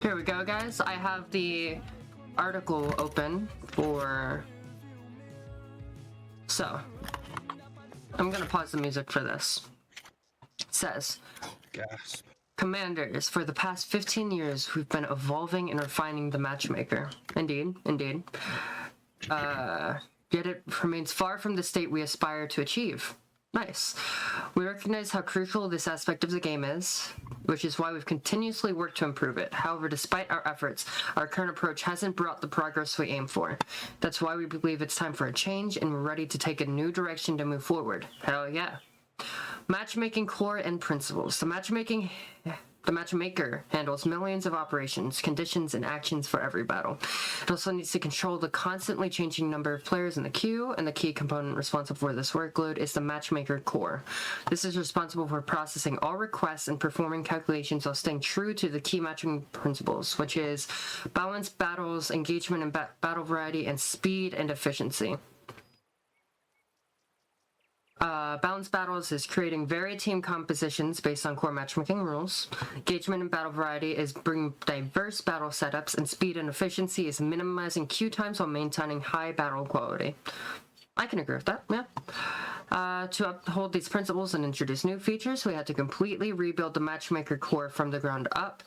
Here we go, guys. I have the article open for... So, I'm gonna pause the music for this. It says, Gasp. Commanders, for the past 15 years, we've been evolving and refining the matchmaker. Indeed, indeed. Yet it remains far from the state we aspire to achieve. Nice. We recognize how crucial this aspect of the game is, which is why we've continuously worked to improve it. However, despite our efforts, our current approach hasn't brought the progress we aim for. That's why we believe it's time for a change, and we're ready to take a new direction to move forward. Hell yeah. Matchmaking core and principles. The matchmaker handles millions of operations, conditions, and actions for every battle. It also needs to control the constantly changing number of players in the queue, and the key component responsible for this workload is the matchmaker core. This is responsible for processing all requests and performing calculations while staying true to the key matching principles, which is balanced battles, engagement and battle variety, and speed and efficiency. Balanced battles is creating varied team compositions based on core matchmaking rules. Engagement and battle variety is bringing diverse battle setups, and speed and efficiency is minimizing queue times while maintaining high battle quality. I can agree with that, yeah. To uphold these principles and introduce new features, we had to completely rebuild the matchmaker core from the ground up.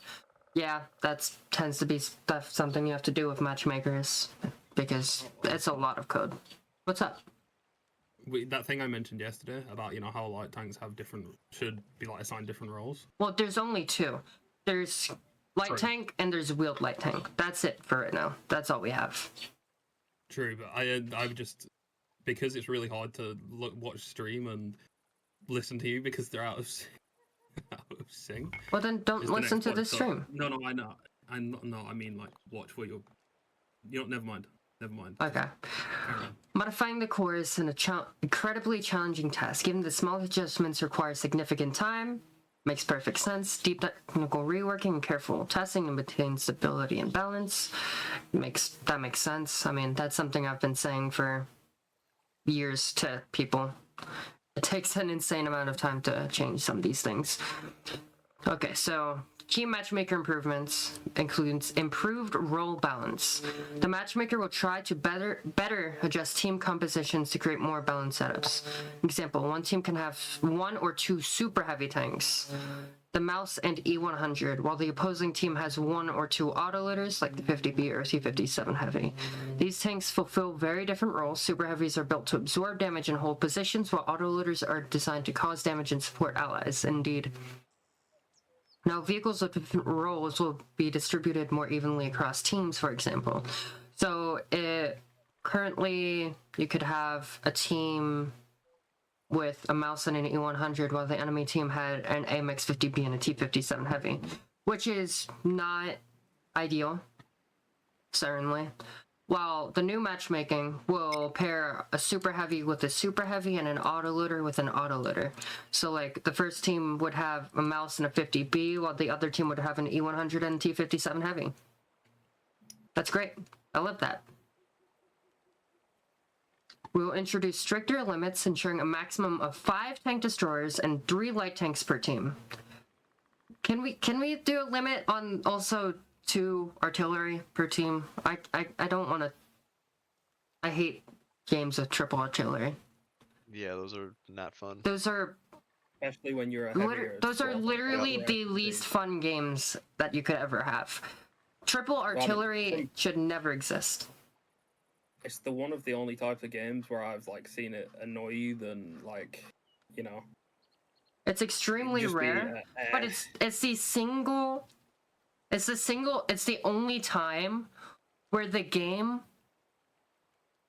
Yeah, that tends to be something you have to do with matchmakers, because it's a lot of code. What's up? That thing I mentioned yesterday about, how light tanks should be assigned different roles. Well, there's only two. There's light tank and there's wheeled light tank. That's it for right now. That's all we have. True, but I've just, because it's really hard to watch stream and listen to you because they're out of sync. Well, then don't listen to the stream. No, I know. I mean watch what you're. Never mind. Okay. Modifying the core is an incredibly challenging task. Given the small adjustments require significant time, makes perfect sense. Deep technical reworking and careful testing to maintain stability and balance. That makes sense. I mean, that's something I've been saying for years to people. It takes an insane amount of time to change some of these things. Okay, so key matchmaker improvements includes improved role balance. The matchmaker will try to better adjust team compositions to create more balanced setups. Example, one team can have 1 or 2 super heavy tanks, the mouse and E100, while the opposing team has 1 or 2 autoloaders like the 50B or T57 heavy. These tanks fulfill very different roles. Super heavies are built to absorb damage and hold positions, while autoloaders are designed to cause damage and support allies. Indeed. Now, vehicles with different roles will be distributed more evenly across teams, for example. So, currently, you could have a team with a mouse and an E100, while the enemy team had an AMX 50B and a T57 heavy, which is not ideal, certainly. While the new matchmaking will pair a super heavy with a super heavy and an autoloader with an autoloader. So the first team would have a mouse and a 50B, while the other team would have an E100 and T57 heavy. That's great. I love that. We will introduce stricter limits, ensuring a maximum of 5 tank destroyers and 3 light tanks per team. Can we do a limit on also 2 artillery per team? I don't want to. I hate games with triple artillery. Yeah, those are not fun. Those are, especially when you're a those are literally the least fun games that you could ever have. Triple artillery should never exist. It's one of the only types of games where I've seen it annoy you than It's extremely rare, but it's the only time where the game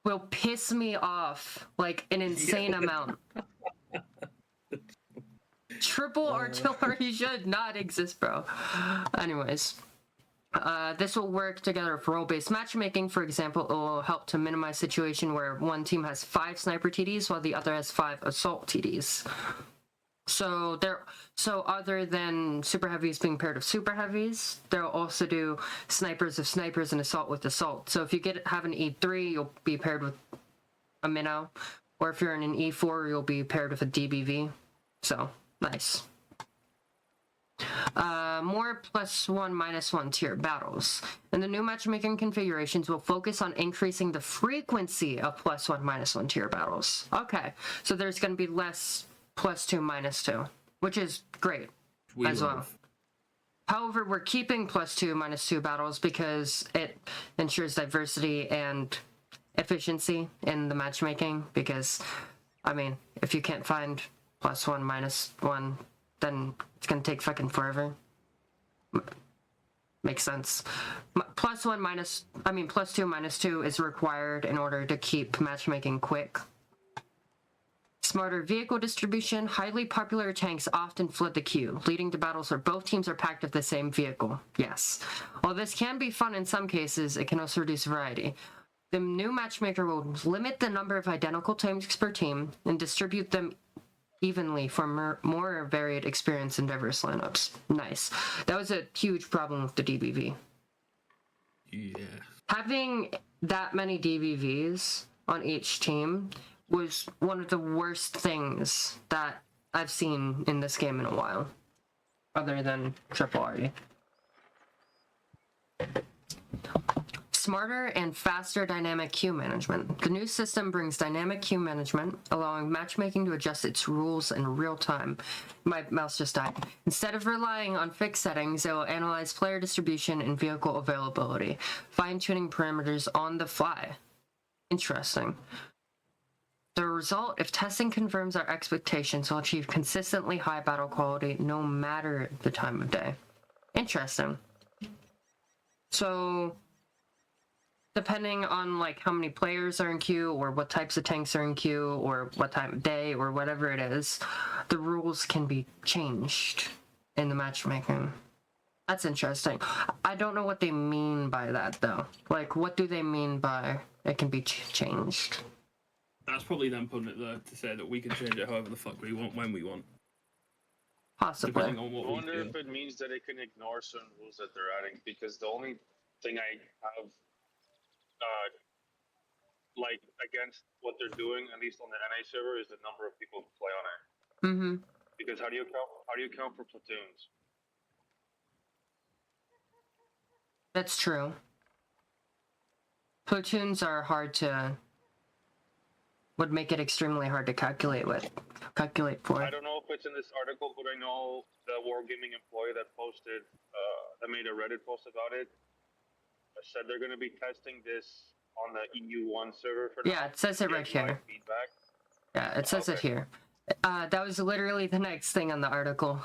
will piss me off an insane amount. Triple artillery should not exist, bro. Anyways, this will work together for role-based matchmaking. For example, it will help to minimize situation where one team has 5 sniper TDs while the other has 5 assault TDs. So other than super heavies being paired with super heavies, they'll also do snipers of snipers and assault with assault. So if you have an E3, you'll be paired with a minnow, or if you're in an E4, you'll be paired with a DBV. So nice. more +1/-1 tier battles. And the new matchmaking configurations will focus on increasing the frequency of +1/-1 tier battles. Okay, so there's going to be less +2/-2, which is great as well. However, we're keeping +2/-2 battles because it ensures diversity and efficiency in the matchmaking. Because, I mean, if you can't find +1/-1, then it's gonna take fucking forever. Makes sense. +2/-2 is required in order to keep matchmaking quick. Smarter vehicle distribution. Highly popular tanks often flood the queue, leading to battles where both teams are packed with the same vehicle. Yes. While this can be fun in some cases, it can also reduce variety. The new matchmaker will limit the number of identical tanks per team and distribute them evenly for more varied experience and diverse lineups. Nice. That was a huge problem with the DBV. Yeah. Having that many DBVs on each team was one of the worst things that I've seen in this game in a while, other than Triple RE. Smarter and faster dynamic queue management. The new system brings dynamic queue management, allowing matchmaking to adjust its rules in real time. My mouse just died. Instead of relying on fixed settings, it will analyze player distribution and vehicle availability, fine-tuning parameters on the fly. Interesting. The result, if testing confirms our expectations, will achieve consistently high battle quality no matter the time of day. Interesting. So, depending on like how many players are in queue, or what types of tanks are in queue, or what time of day, or whatever it is, the rules can be changed in the matchmaking. That's interesting. I don't know what they mean by that, though. Like, what do they mean by it can be changed? That's probably them putting it there to say that we can change it however the fuck we want, when we want. Possibly. Depending on what I wonder we if it means that it can ignore certain rules that they're adding, because the only thing I have, like, against what they're doing, at least on the NA server, is the number of people who play on it. Mm-hmm. Because how do you count for platoons? That's true. Platoons are hard to... would make it extremely hard to calculate for. I don't know if it's in this article, but I know the Wargaming employee that posted, that made a Reddit post about it, said they're going to be testing this on the EU1 server for now. Yeah, it says it right here. Feedback. Yeah, it says it here. That was literally the next thing on the article.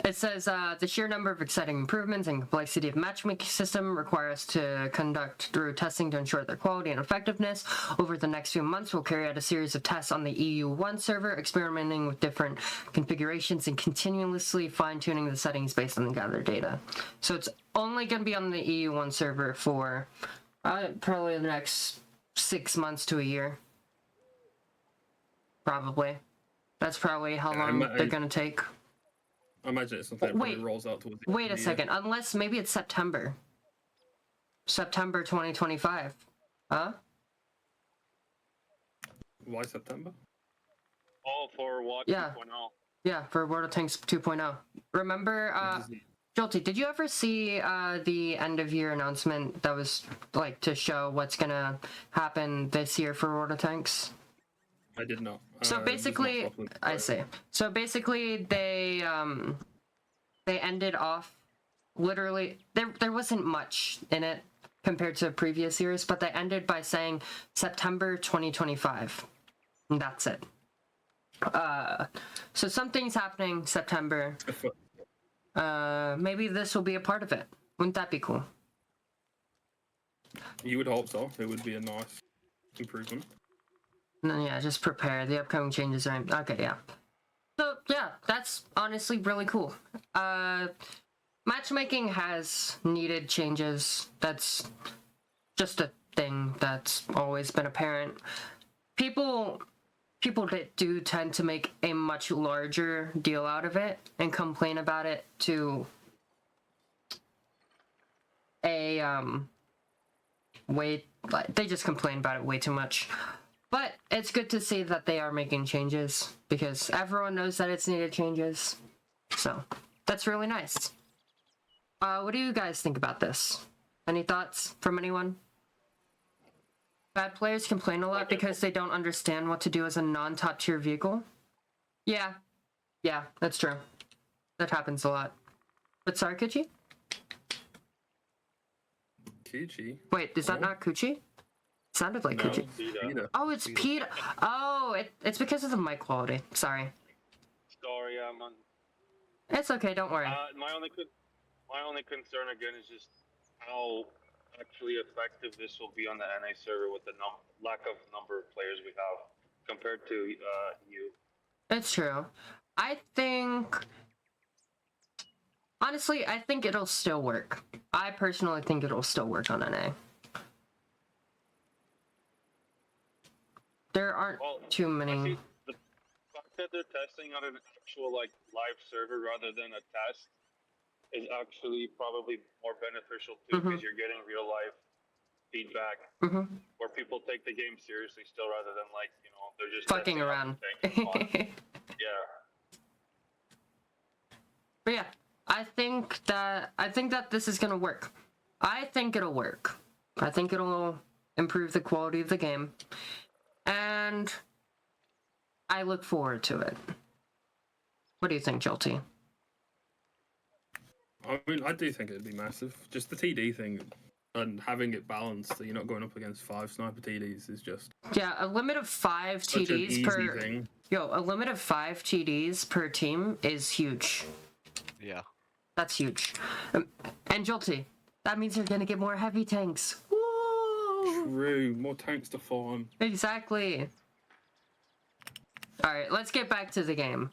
It says, the sheer number of exciting improvements and complexity of matchmaking system require us to conduct through testing to ensure their quality and effectiveness. Over the next few months, we'll carry out a series of tests on the EU1 server, experimenting with different configurations and continuously fine-tuning the settings based on the gathered data. So it's only going to be on the EU1 server for probably the next 6 months to a year. Probably. That's probably how long they're going to take. I imagine it's something that probably rolls out towards the end Wait of a the second, unless maybe it's September. September 2025. Huh? Why September? Oh, for what? Yeah. 2.0? Yeah, for World of Tanks 2.0. Remember, Jolty, did you ever see the end of year announcement that was like to show what's gonna happen this year for World of Tanks? I did not. So basically, I see. So basically, they ended off literally. There wasn't much in it compared to previous years, but they ended by saying September 2025. And that's it. So something's happening September. Maybe this will be a part of it. Wouldn't that be cool? You would hope so. It would be a nice improvement. And then, yeah, just prepare. The upcoming changes are... Okay, yeah. So, yeah, that's honestly really cool. Matchmaking has needed changes. That's just a thing that's always been apparent. People that do tend to make a much larger deal out of it and complain about it to a, they just complain about it way too much. But it's good to see that they are making changes, because everyone knows that it's needed changes. So, That's really nice. What do you guys think about this? Any thoughts from anyone? Bad players complain a lot because they don't understand what to do as a non-top tier vehicle. Yeah, that's true. That happens a lot. But sorry, Kuchi? Kuchi. Wait, is that not Kuchi? Sounded like Kuchi. Peter. Oh, it's Pete. Oh, it's because of the mic quality. Sorry. Sorry, man. It's okay, don't worry. My only concern again is just how actually effective this will be on the NA server with the lack of number of players we have compared to you. It's true. Honestly, I think it'll still work. I personally think it'll still work on NA. There aren't too many. The fact that they're testing on an actual live server rather than a test is actually probably more beneficial too, because you're getting real life feedback where people take the game seriously still, rather than they're just Fucking around. Yeah. But yeah, I think that this is gonna work. I think it'll work. I think it'll improve the quality of the game. And I look forward to it. What do you think, Jolty? I mean, I do think it'd be massive. Just the TD thing and having it balanced, so you're not going up against 5 sniper TDs is just... Yeah, a limit of 5 TDs per... thing. Yo, a limit of 5 TDs per team is huge. Yeah. That's huge. And Jolty, that means you're gonna get more heavy tanks. Woo! True, more tanks to farm. Exactly. Alright, let's get back to the game.